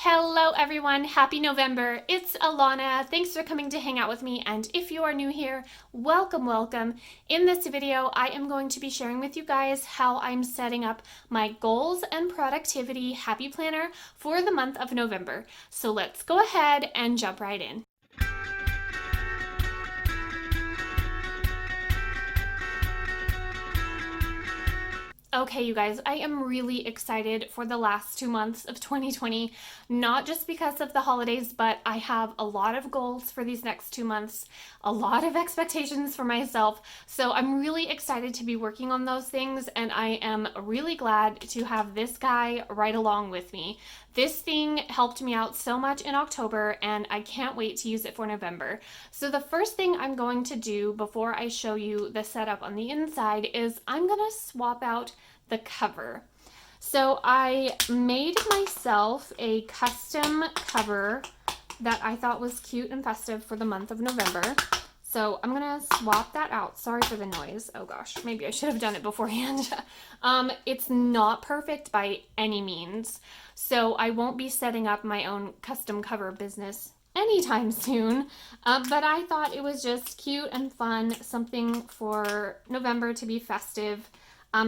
Hello everyone, happy November. It's Alana. Thanks for coming to hang out with me, and if you are new here, welcome. In this video, I am going to be sharing with you guys how I'm setting up my goals and productivity happy planner for the month of November. So let's go ahead and jump right in. Okay, you guys, I am really excited for the last 2 months of 2020, not just because of the holidays, but I have a lot of goals for these next 2 months, a lot of expectations for myself. So I'm really excited to be working on those things, and I am really glad to have this guy right along with me. This thing helped me out so much in October, and I can't wait to use it for November. So the first thing I'm going to do before I show you the setup on the inside is I'm gonna swap out the cover. So I made myself a custom cover that I thought was cute and festive for the month of November. So I'm gonna swap that out. Sorry for the noise. Oh gosh, maybe I should have done it beforehand. It's not perfect by any means, so I won't be setting up my own custom cover business anytime soon, but I thought it was just cute and fun, something for November to be festive.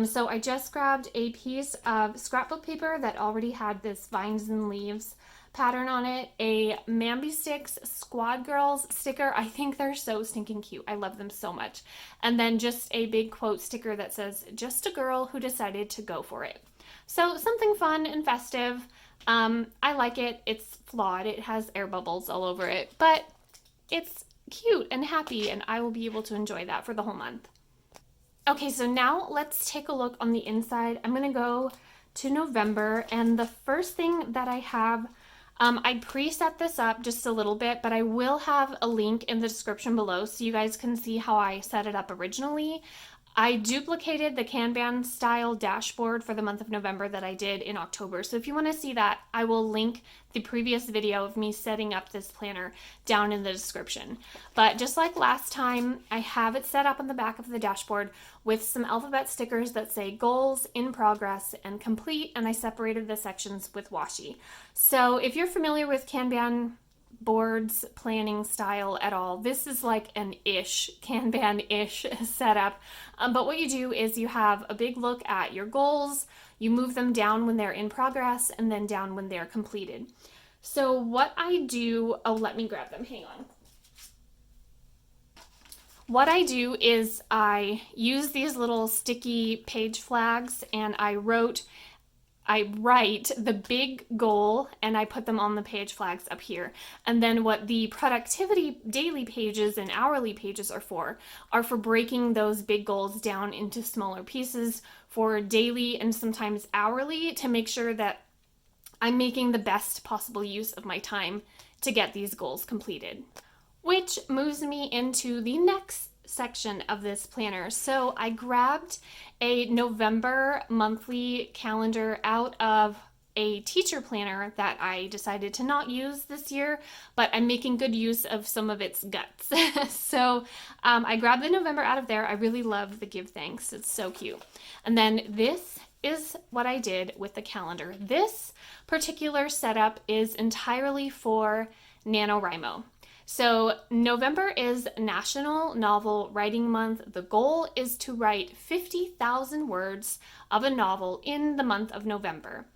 So I just grabbed a piece of scrapbook paper that already had this vines and leaves pattern on it, a Mambi Sticks Squad Girls sticker. I think they're so stinking cute. I love them so much. And then just a big quote sticker that says, "Just a girl who decided to go for it." So something fun and festive. I like it. It's flawed. It has air bubbles all over it, but it's cute and happy, and I will be able to enjoy that for the whole month. Okay, so now let's take a look on the inside. I'm gonna go to November, and the first thing that I have, I preset this up just a little bit, but I will have a link in the description below so you guys can see how I set it up originally. I duplicated the Kanban style dashboard for the month of November that I did in October. So if you want to see that, I will link the previous video of me setting up this planner down in the description. But just like last time, I have it set up on the back of the dashboard with some alphabet stickers that say goals, in progress, and complete, and I separated the sections with washi. So if you're familiar with Kanban boards planning style at all, this is like an Kanban-ish setup. But what you do is you have a big look at your goals, you move them down when they're in progress, and then down when they're completed. So what I do, oh, let me grab them, hang on. What I do is I use these little sticky page flags, and I write the big goal and I put them on the page flags up here. And then what the productivity daily pages and hourly pages are for breaking those big goals down into smaller pieces for daily and sometimes hourly to make sure that I'm making the best possible use of my time to get these goals completed. Which moves me into the next section of this planner. So I grabbed a November monthly calendar out of a teacher planner that I decided to not use this year, but I'm making good use of some of its guts. So I grabbed the November out of there. I really love the Give Thanks. It's so cute. And then this is what I did with the calendar. This particular setup is entirely for NaNoWriMo. So November is National Novel Writing Month. The goal is to write 50,000 words of a novel in the month of November.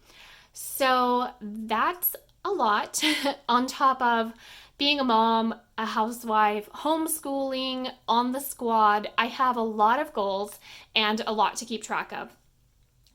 So that's a lot on top of being a mom, a housewife, homeschooling, on the squad. I have a lot of goals and a lot to keep track of.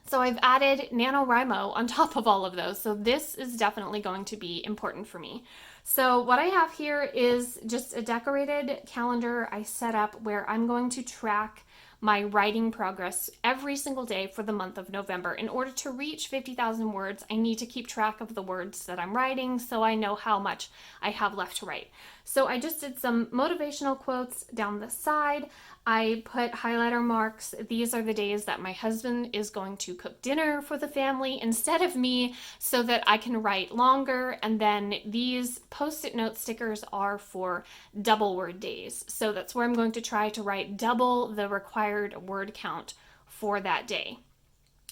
So I've added NaNoWriMo on top of all of those. So this is definitely going to be important for me. So what I have here is just a decorated calendar I set up where I'm going to track my writing progress every single day for the month of November. In order to reach 50,000 words, I need to keep track of the words that I'm writing so I know how much I have left to write. So I just did some motivational quotes down the side. I put highlighter marks. These are the days that my husband is going to cook dinner for the family instead of me so that I can write longer. And then these post-it note stickers are for double word days. So that's where I'm going to try to write double the required word count for that day.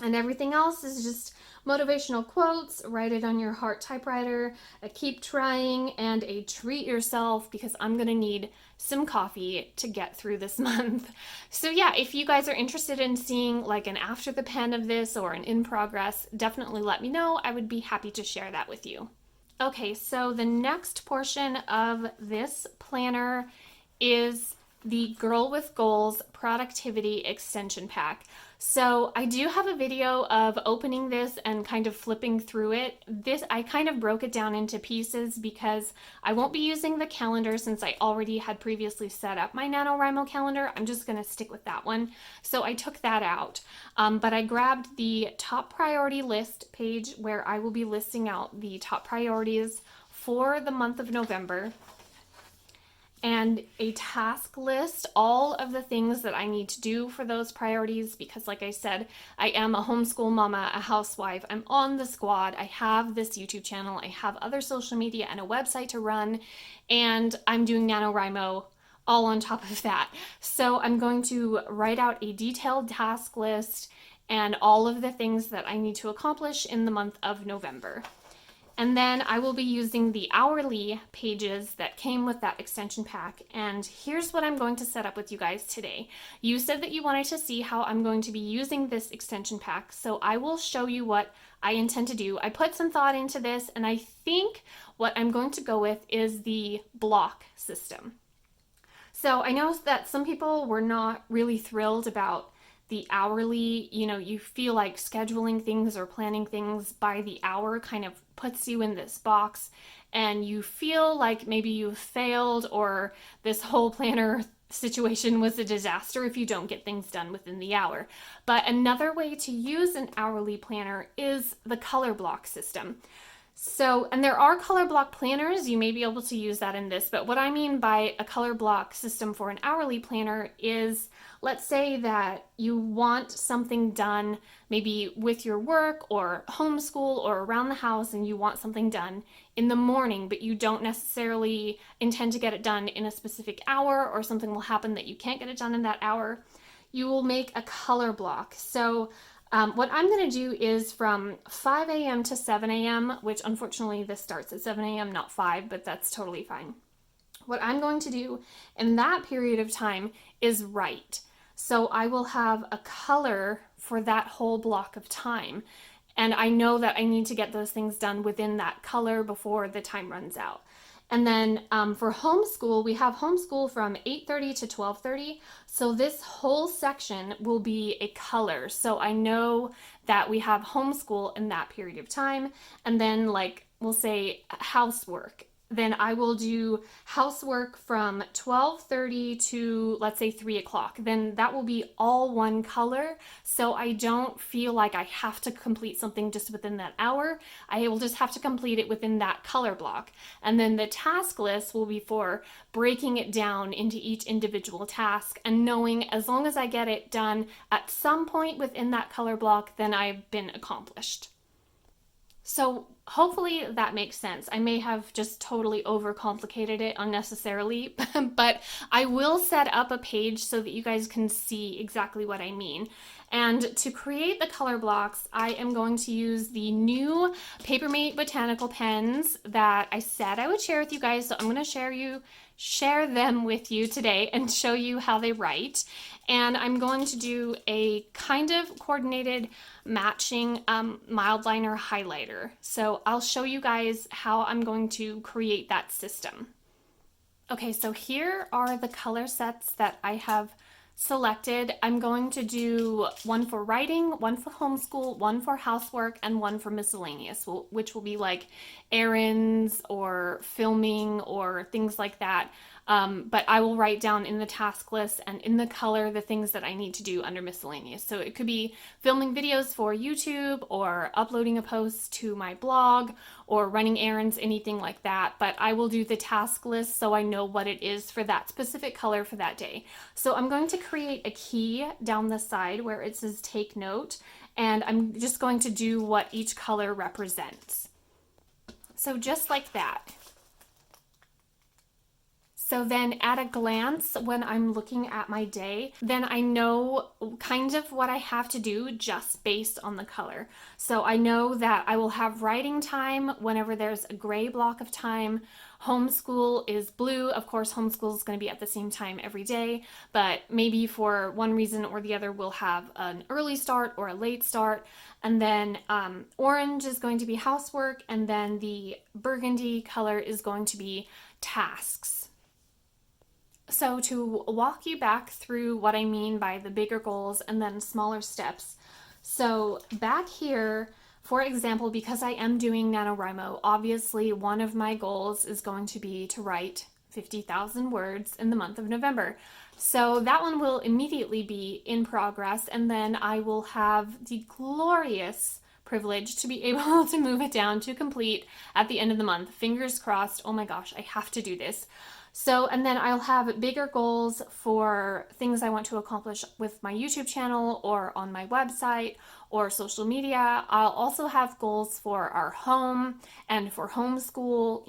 And everything else is just motivational quotes, write it on your heart typewriter, a keep trying, and a treat yourself because I'm gonna need some coffee to get through this month. So yeah, if you guys are interested in seeing like an after the pen of this or an in progress, definitely let me know. I would be happy to share that with you. Okay, so the next portion of this planner is the Girl with Goals Productivity Extension Pack. So I do have a video of opening this and kind of flipping through it. I kind of broke it down into pieces because I won't be using the calendar since I already had previously set up my NaNoWriMo calendar. I'm just going to stick with that one. So I took that out. But I grabbed the top priority list page where I will be listing out the top priorities for the month of November, and a task list, all of the things that I need to do for those priorities because like I said, I am a homeschool mama, a housewife, I'm on the squad, I have this YouTube channel, I have other social media and a website to run, and I'm doing NaNoWriMo all on top of that. So I'm going to write out a detailed task list and all of the things that I need to accomplish in the month of November. And then I will be using the hourly pages that came with that extension pack. And here's what I'm going to set up with you guys today. You said that you wanted to see how I'm going to be using this extension pack, so I will show you what I intend to do. I put some thought into this, and I think what I'm going to go with is the block system. So I know that some people were not really thrilled about the hourly, you feel like scheduling things or planning things by the hour kind of puts you in this box and you feel like maybe you failed or this whole planner situation was a disaster if you don't get things done within the hour. But another way to use an hourly planner is the color block system. So, and there are color block planners, you may be able to use that in this, but what I mean by a color block system for an hourly planner is, let's say that you want something done maybe with your work or homeschool or around the house and you want something done in the morning, but you don't necessarily intend to get it done in a specific hour or something will happen that you can't get it done in that hour. You will make a color block. So what I'm going to do is from 5 a.m. to 7 a.m., which unfortunately this starts at 7 a.m., not 5, but that's totally fine. What I'm going to do in that period of time is write. So I will have a color for that whole block of time. And I know that I need to get those things done within that color before the time runs out. And then for homeschool, we have homeschool from 8:30 to 12:30. So this whole section will be a color. So I know that we have homeschool in that period of time. And then like we'll say housework. Then I will do housework from 12:30 to let's say 3 o'clock. Then that will be all one color. So I don't feel like I have to complete something just within that hour. I will just have to complete it within that color block. And then the task list will be for breaking it down into each individual task and knowing as long as I get it done at some point within that color block, then I've been accomplished. So hopefully that makes sense. I may have just totally overcomplicated it unnecessarily, but I will set up a page so that you guys can see exactly what I mean. And to create the color blocks, I am going to use the new Papermate botanical pens that I said I would share with you guys. So I'm going to share them with you today and show you how they write. And I'm going to do a kind of coordinated matching mild liner highlighter. So I'll show you guys how I'm going to create that system. Okay, so here are the color sets that I have selected. I'm going to do one for writing, one for homeschool, one for housework, and one for miscellaneous, which will be like errands or filming or things like that. But I will write down in the task list and in the color the things that I need to do under miscellaneous. So it could be filming videos for YouTube or uploading a post to my blog or running errands, anything like that. But I will do the task list so I know what it is for that specific color for that day. So I'm going to create a key down the side where it says take note, and I'm just going to do what each color represents. So just like that. So So then at a glance, when I'm looking at my day, then I know kind of what I have to do just based on the color. So I know that I will have writing time whenever there's a gray block of time. Homeschool is blue. Of course, homeschool is going to be at the same time every day, but maybe for one reason or the other, we'll have an early start or a late start. And then orange is going to be housework, and then the burgundy color is going to be tasks. So to walk you back through what I mean by the bigger goals and then smaller steps. So back here, for example, because I am doing NaNoWriMo, obviously one of my goals is going to be to write 50,000 words in the month of November. So that one will immediately be in progress, and then I will have the glorious privilege to be able to move it down to complete at the end of the month. Fingers crossed. Oh my gosh, I have to do this. So, and then I'll have bigger goals for things I want to accomplish with my YouTube channel or on my website or social media. I'll also have goals for our home and for homeschool,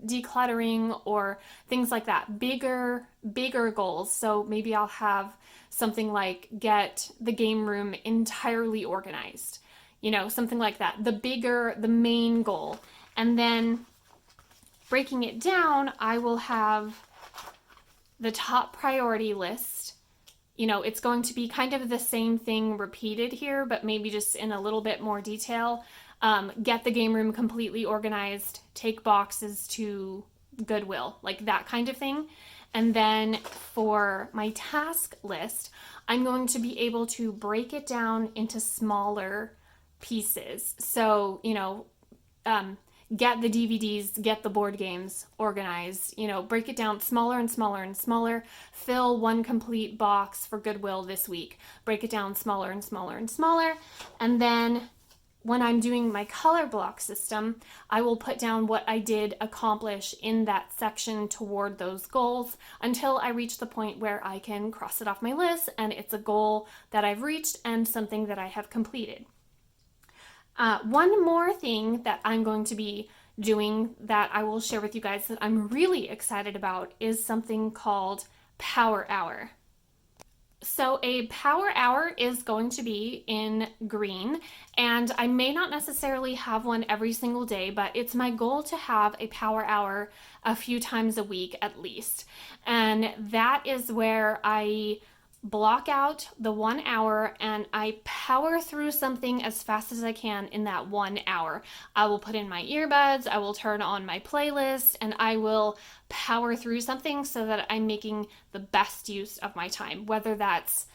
decluttering or things like that. Bigger goals. So maybe I'll have something like get the game room entirely organized, something like that. The main goal. And then breaking it down, I will have the top priority list. It's going to be kind of the same thing repeated here, but maybe just in a little bit more detail. Get the game room completely organized, take boxes to Goodwill, like that kind of thing. And then for my task list, I'm going to be able to break it down into smaller pieces. So, get the DVDs, get the board games organized, break it down smaller and smaller and smaller, fill one complete box for Goodwill this week, break it down smaller and smaller and smaller. And then when I'm doing my color block system, I will put down what I did accomplish in that section toward those goals until I reach the point where I can cross it off my list and it's a goal that I've reached and something that I have completed. One more thing that I'm going to be doing that I will share with you guys that I'm really excited about is something called Power Hour. So a power hour is going to be in green, and I may not necessarily have one every single day, but it's my goal to have a power hour a few times a week at least. And that is where I block out the 1 hour and I power through something as fast as I can in that 1 hour. I will put in my earbuds, I will turn on my playlist, and I will power through something so that I'm making the best use of my time, whether that's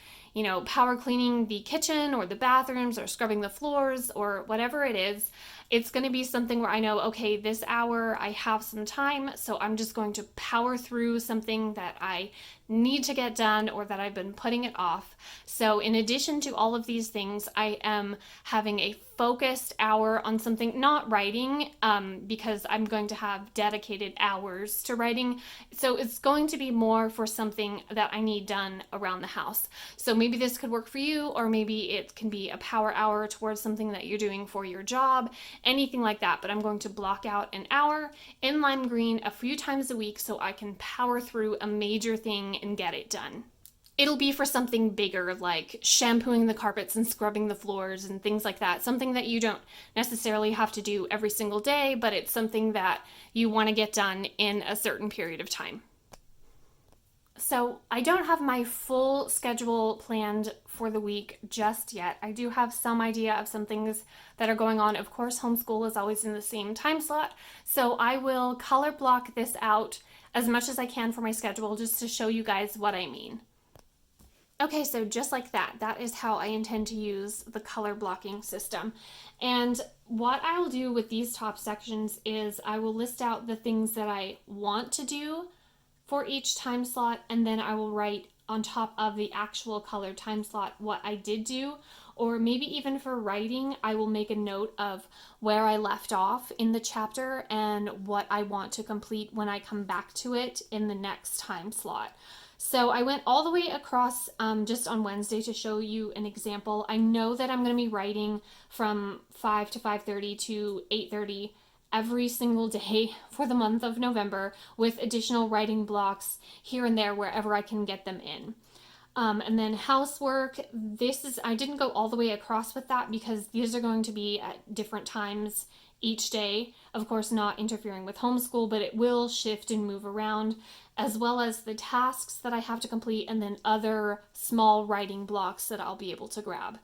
power cleaning the kitchen or the bathrooms or scrubbing the floors or whatever it is. It's going to be something where I know, okay, this hour I have some time, so I'm just going to power through something that I need to get done or that I've been putting it off. So in addition to all of these things, I am having a focused hour on something, not writing, because I'm going to have dedicated hours to writing. So it's going to be more for something that I need done around the house. So maybe this could work for you, or maybe it can be a power hour towards something that you're doing for your job, anything like that. But I'm going to block out an hour in lime green a few times a week so I can power through a major thing and get it done. It'll be for something bigger, like shampooing the carpets and scrubbing the floors and things like that. Something that you don't necessarily have to do every single day, but it's something that you want to get done in a certain period of time. So I don't have my full schedule planned for the week just yet. I do have some idea of some things that are going on. Of course, homeschool is always in the same time slot, so I will color block this out as much as I can for my schedule just to show you guys what I mean. Okay, so just like that, that is how I intend to use the color blocking system. And what I'll do with these top sections is I will list out the things that I want to do for each time slot, and then I will write on top of the actual color time slot what I did do. Or maybe even for writing, I will make a note of where I left off in the chapter and what I want to complete when I come back to it in the next time slot. So I went all the way across just on Wednesday to show you an example. I know that I'm going to be writing from 5 to 5:30 to 8:30 every single day for the month of November with additional writing blocks here and there wherever I can get them in. And then housework, I didn't go all the way across with that because these are going to be at different times each day. Of course, not interfering with homeschool, but it will shift and move around, as well as the tasks that I have to complete and then other small writing blocks that I'll be able to grab.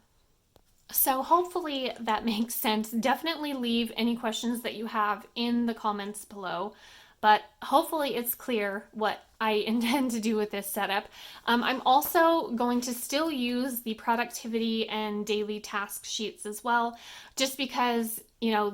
So hopefully that makes sense. Definitely leave any questions that you have in the comments below, but hopefully it's clear what I intend to do with this setup. I'm also going to still use the productivity and daily task sheets as well, just because,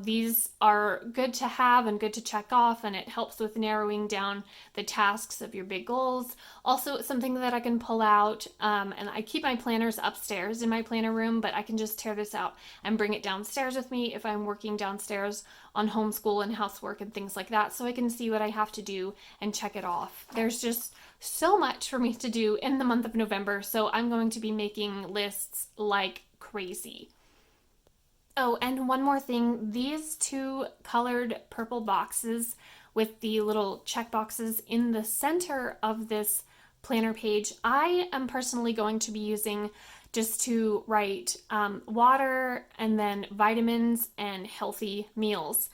these are good to have and good to check off, and it helps with narrowing down the tasks of your big goals. Also, it's something that I can pull out, and I keep my planners upstairs in my planner room, but I can just tear this out and bring it downstairs with me if I'm working downstairs on homeschool and housework and things like that, so I can see what I have to do and check it off. There's just so much for me to do in the month of November, so I'm going to be making lists like crazy. Oh, and one more thing, these two colored purple boxes with the little check boxes in the center of this planner page, I am personally going to be using just to write water and then vitamins and healthy meals.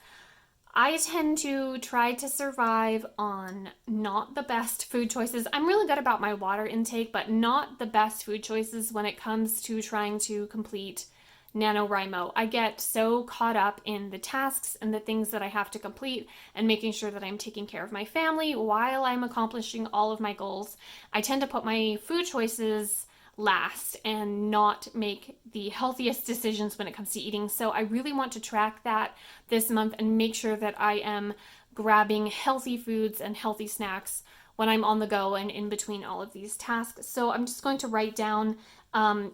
I tend to try to survive on not the best food choices. I'm really good about my water intake, but not the best food choices when it comes to trying to complete NaNoWriMo. I get so caught up in the tasks and the things that I have to complete and making sure that I'm taking care of my family while I'm accomplishing all of my goals. I tend to put my food choices last and not make the healthiest decisions when it comes to eating. So I really want to track that this month and make sure that I am grabbing healthy foods and healthy snacks when I'm on the go and in between all of these tasks. So I'm just going to write down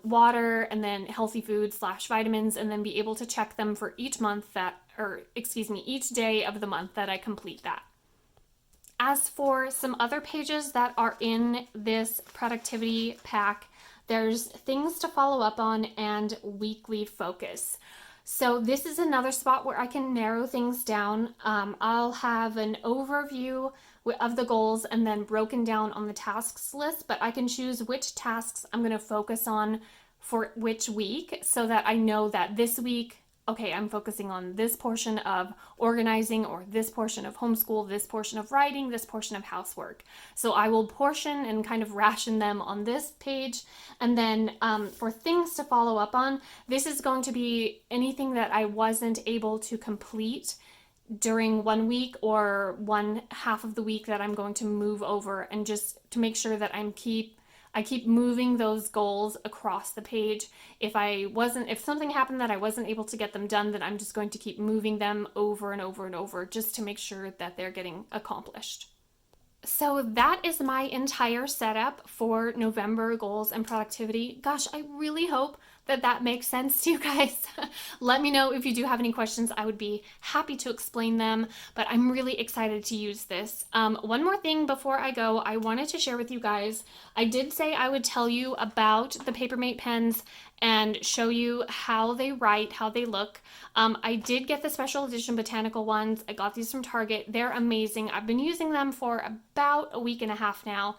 water and then healthy foods / vitamins, and then be able to check them for each each day of the month that I complete that. As for some other pages that are in this productivity pack, there's things to follow up on and weekly focus. So this is another spot where I can narrow things down. I'll have an overview of the goals and then broken down on the tasks list, but I can choose which tasks I'm going to focus on for which week so that I know that this week, okay, I'm focusing on this portion of organizing or this portion of homeschool, this portion of writing, this portion of housework. So I will portion and kind of ration them on this page. And then for things to follow up on, this is going to be anything that I wasn't able to complete during 1 week or one half of the week that I'm going to move over, and just to make sure that I keep moving those goals across the page. If something happened that I wasn't able to get them done, then I'm just going to keep moving them over and over and over just to make sure that they're getting accomplished. So that is my entire setup for November goals and productivity. Gosh, I really hope that makes sense to you guys. Let me know if you do have any questions. I would be happy to explain them, but I'm really excited to use this. One more thing before I go, I wanted to share with you guys, I did say I would tell you about the Papermate pens and show you how they write, how they look. I did get the special edition botanical ones. I got these from Target. They're amazing. I've been using them for about a week and a half now,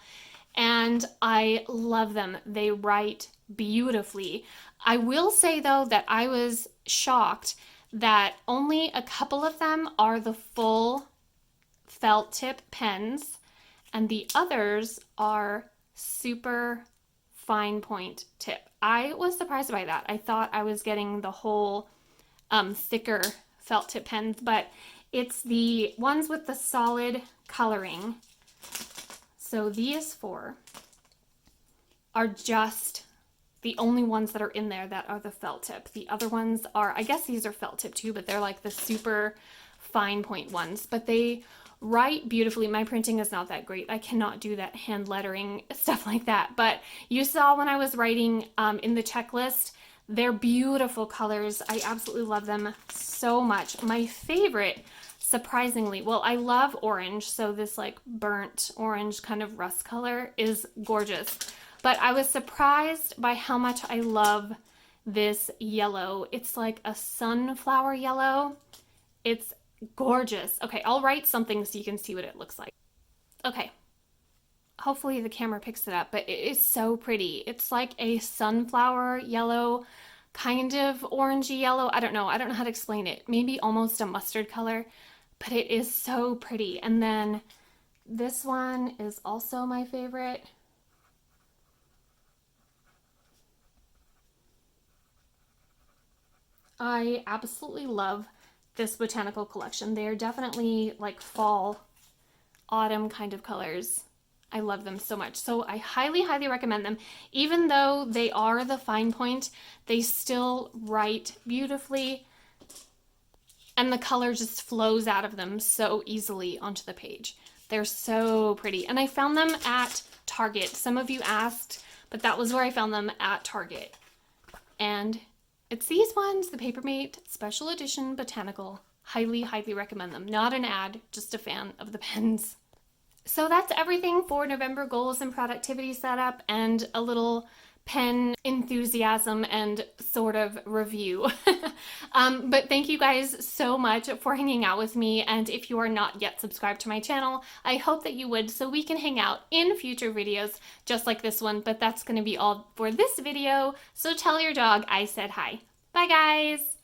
and I love them. They write beautifully. I will say though that I was shocked that only a couple of them are the full felt tip pens, and the others are super fine point tip. I was surprised by that. I thought I was getting the whole thicker felt tip pens, but it's the ones with the solid coloring. So these four are just the only ones that are in there that are the felt tip. The other ones are, I guess these are felt tip too, but they're like the super fine point ones, but they write beautifully. My printing is not that great. I cannot do that hand lettering stuff like that, but you saw when I was writing in the checklist, they're beautiful colors. I absolutely love them so much. My favorite, surprisingly, well, I love orange, so this like burnt orange kind of rust color is gorgeous. But I was surprised by how much I love this yellow. It's like a sunflower yellow. It's Gorgeous. Okay, I'll write something so you can see what it looks like. Okay, hopefully the camera picks it up, but it is so pretty. It's like a sunflower yellow, kind of orangey yellow. I don't know. I don't know how to explain it. Maybe almost a mustard color, but it is so pretty. And then this one is also my favorite. I absolutely love this botanical collection. They are definitely like fall, autumn kind of colors. I love them so much. So I highly, highly recommend them. Even though they are the fine point, they still write beautifully and the color just flows out of them so easily onto the page. They're so pretty. And I found them at Target. Some of you asked, but that was where I found them, at Target. And it's these ones, the Papermate Special Edition Botanical. Highly, highly recommend them. Not an ad, just a fan of the pens. So that's everything for November goals and productivity setup and a little pen enthusiasm and sort of review. But thank you guys so much for hanging out with me. And if you are not yet subscribed to my channel, I hope that you would so we can hang out in future videos just like this one. But that's going to be all for this video. So tell your dog I said hi. Bye guys.